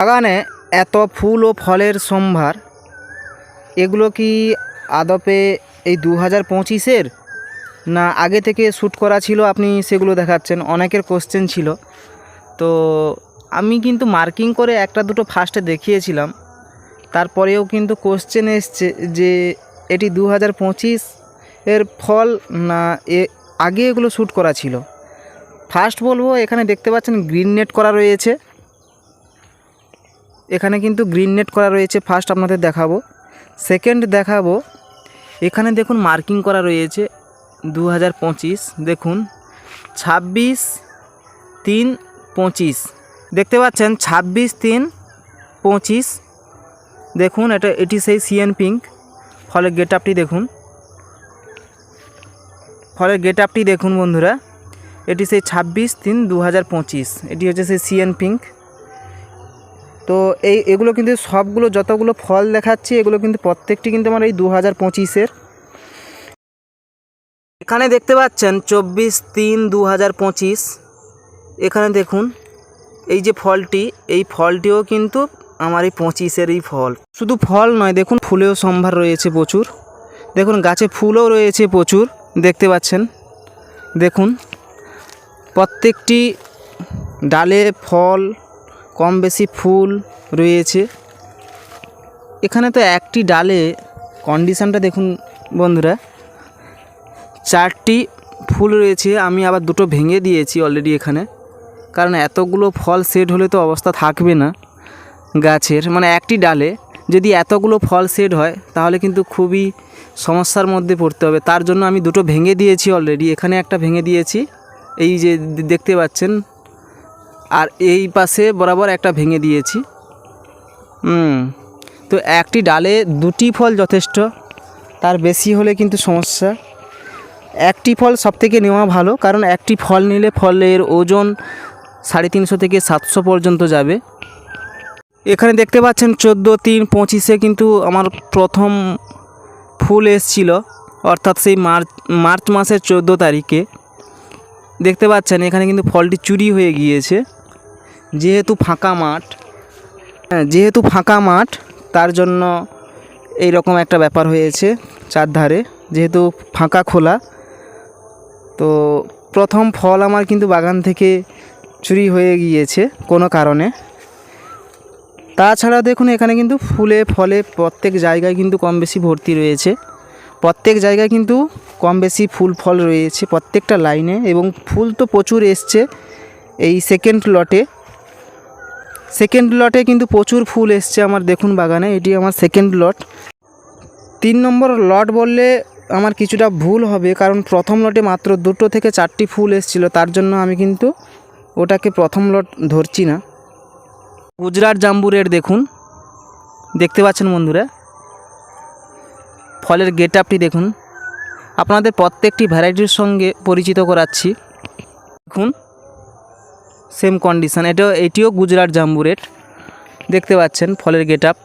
বাগানে এত ফুল ও ফলের সম্ভার, এগুলো কি আদপে এই 2025-এর না আগে থেকে শ্যুট করা ছিল? আপনি সেগুলো দেখাচ্ছেন। অনেকের কোশ্চেন ছিল, তো আমি কিন্তু মার্কিং করে একটা দুটো ফার্স্টে দেখিয়েছিলাম। তারপরেও কিন্তু কোশ্চেন এসছে যে এটি 2025-এর ফল না আগে এগুলো শ্যুট করা ছিল। ফার্স্ট বলবো, এখানে দেখতে পাচ্ছেন গ্রিন নেট করা রয়েছে। এখানে কিন্তু গ্রিন নেট করা রয়েছে। ফার্স্ট আপনাদের দেখাবো। সেকেন্ড দেখাবো, এখানে দেখুন মার্কিং করা রয়েছে 2025। দেখুন 26/3/25 দেখতে পাচ্ছেন, 26/3/25। দেখুন এটি সেই সিএন পিঙ্ক। ফলের গেট আপটি দেখুন, দেখুন বন্ধুরা, এটি সেই 26/3/2025। এটি হচ্ছে সেই সিএন পিঙ্ক। তো এগুলো কিন্তু সবগুলো যতগুলো ফল দেখাচ্ছি এগুলো কিন্তু প্রত্যেকটি কিন্তু আমার এই 2025-এর। এখানে দেখতে পাচ্ছেন 24/3/2025। এখানে দেখুন এই যে ফলটি, এই ফলটিও কিন্তু আমার এই 25-এরই ফল। শুধু ফল নয়, দেখুন ফুলেও সম্ভার রয়েছে প্রচুর। দেখুন গাছে ফুলও রয়েছে প্রচুর, দেখতে পাচ্ছেন। দেখুন প্রত্যেকটি ডালে ফল, কম বেশি ফুল রয়েছে। এখানে তো একটি ডালে কন্ডিশানটা দেখুন বন্ধুরা, 4টি ফুল রয়েছে। আমি আবার দুটো ভেঙে দিয়েছি অলরেডি এখানে, কারণ এতগুলো ফল সেট হলে তো অবস্থা থাকবে না গাছের। মানে একটি ডালে যদি এতগুলো ফল সেট হয় তাহলে কিন্তু খুবই সমস্যার মধ্যে পড়তে হবে। তার জন্য আমি দুটো ভেঙে দিয়েছি অলরেডি। এখানে একটা ভেঙে দিয়েছি, এই যে দেখতে পাচ্ছেন, আর এই পাশে বরাবর একটা ভেঙে দিয়েছি। তো একটি ডালে দুটি ফল যথেষ্ট, তার বেশি হলে কিন্তু সমস্যা। একটি ফল সবথেকে নেওয়া ভালো, কারণ একটি ফল নিলে ফলের ওজন 350 থেকে 700 পর্যন্ত যাবে। এখানে দেখতে পাচ্ছেন 14/3/25-এ কিন্তু আমার প্রথম ফুল এসেছিল, অর্থাৎ সেই মার্চ মাসের 14 তারিখে। দেখতে পাচ্ছেন এখানে কিন্তু ফলটি চুরি হয়ে গিয়েছে, যেহেতু ফাঁকা মাঠ তার জন্য এই রকম একটা ব্যাপার হয়েছে। চারধারে যেহেতু ফাঁকা খোলা, তো প্রথম ফল আমার কিন্তু বাগান থেকে চুরি হয়ে গিয়েছে কোনো কারণে। তাছাড়া দেখুন এখানে কিন্তু ফুলে ফলে প্রত্যেক জায়গায় কিন্তু কম বেশি ভর্তি রয়েছে। প্রত্যেক জায়গায় কিন্তু কম বেশি ফুল ফল রয়েছে প্রত্যেকটা লাইনে, এবং ফুল তো প্রচুর এসছে। এই সেকেন্ড লটে কিন্তু প্রচুর ফুল এসছে আমার, দেখুন বাগানে। এটি আমার সেকেন্ড লট। 3 নম্বর লট বললে আমার কিছুটা ভুল হবে, কারণ প্রথম লটে মাত্র 2 থেকে 4টি ফুল এসেছিলো, তার জন্য আমি কিন্তু ওটাকে প্রথম লট ধরছি না। গুজরাট জাম্বু রেড দেখুন, দেখতে পাচ্ছেন বন্ধুরা, ফলের গেট আপটি দেখুন। আপনাদের প্রত্যেকটি ভ্যারাইটির সঙ্গে পরিচিত করাচ্ছি। দেখুন সেম কন্ডিশান, এটিও গুজরাট জাম্বু রেড, দেখতে পাচ্ছেন ফলের গেট আপ।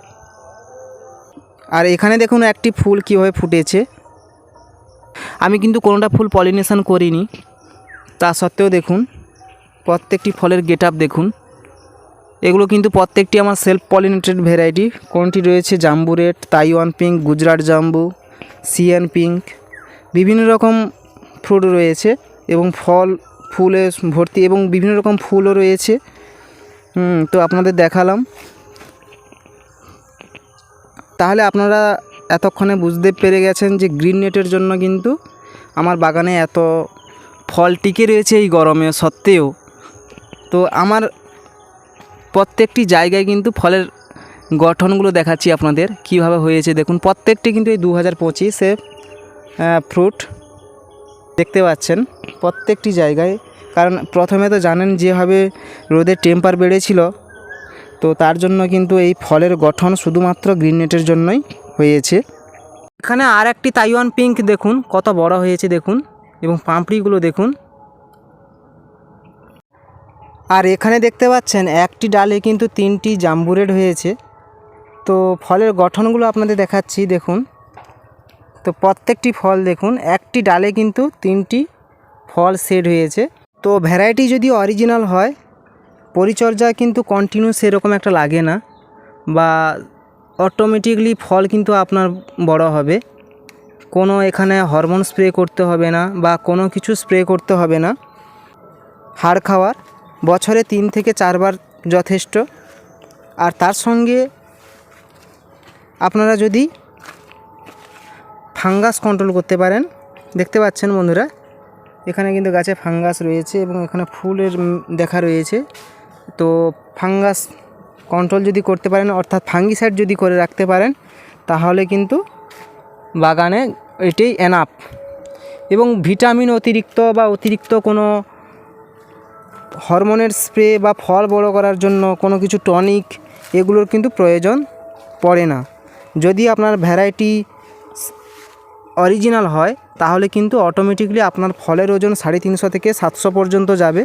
আর এখানে দেখুন একটি ফুল কীভাবে ফুটেছে। আমি কিন্তু কোনোটা ফুল পলিনেশন করিনি, তা সত্ত্বেও দেখুন প্রত্যেকটি ফলের গেট আপ দেখুন। এগুলো কিন্তু প্রত্যেকটি আমার সেলফ পলিনেটেড ভ্যারাইটি। কোনটি রয়েছে জাম্বু রেড, তাইওয়ান পিঙ্ক, গুজরাট জাম্বু, সিএন পিঙ্ক, বিভিন্ন রকম ফ্রুট রয়েছে, এবং ফুলে ভর্তি, এবং বিভিন্ন রকম ফুলও রয়েছে। তো আপনাদের দেখালাম। তাহলে আপনারা এতক্ষণে বুঝতে পেরে গেছেন যে গ্রিন নেটের জন্য কিন্তু আমার বাগানে এত ফল টিকে রয়েছে এই গরমে সত্ত্বেও। তো আমার প্রত্যেকটি জায়গায় কিন্তু ফলের গঠনগুলো দেখাচ্ছি আপনাদের কিভাবে হয়েছে। দেখুন প্রত্যেকটি কিন্তু এই 2025-এ ফ্রুট দেখতে পাচ্ছেন প্রত্যেকটি জায়গায়। কারণ প্রথমে তো জানেন যেভাবে রোদের টেম্পার বেড়েছিল, তো তার জন্য কিন্তু এই ফলের গঠন শুধুমাত্র গ্রিন নেটের জন্যই হয়েছে। এখানে আর একটি তাইওয়ান পিঙ্ক দেখুন কত বড় হয়েছে দেখুন, এবং পাপড়িগুলো দেখুন। আর এখানে দেখতে পাচ্ছেন একটি ডালে কিন্তু 3টি জাম্বু রেড হয়েছে। তো ফলের গঠনগুলো আপনাদের দেখাচ্ছি দেখুন। তো প্রত্যেকটি ফল দেখুন, একটি ডালে কিন্তু 3টি ফল সেট হয়েছে। তো ভ্যারাইটি যদি অরিজিনাল হয় পরিচর্যা কিন্তু কন্টিনিউ সেরকম একটা লাগে না, বা অটোমেটিকলি ফল কিন্তু আপনার বড় হবে। কোনো এখানে হরমোন স্প্রে করতে হবে না বা কোনো কিছু স্প্রে করতে হবে না। হাড় খাওয়ার বছরে 3 থেকে 4 বার যথেষ্ট। আর তার সঙ্গে আপনারা যদি ফাঙ্গাস কন্ট্রোল করতে পারেন, দেখতে পাচ্ছেন বন্ধুরা এখানে কিন্তু গাছে ফাঙ্গাস রয়েছে এবং এখানে ফুলের দেখা রয়েছে। তো ফাঙ্গাস কন্ট্রোল যদি করতে পারেন, অর্থাৎ ফাঙ্গিসাইড যদি করে রাখতে পারেন, তাহলে কিন্তু বাগানে এটাই এনাফ। এবং ভিটামিন অতিরিক্ত কোনো হরমোনের স্প্রে বা ফল বড় করার জন্য কোনো কিছু টনিক এগুলোর কিন্তু প্রয়োজন পড়ে না। যদি আপনার ভ্যারাইটি অরিজিনাল হয় তাহলে কিন্তু অটোমেটিকলি আপনার ফলের ওজন 350 থেকে 700 পর্যন্ত যাবে।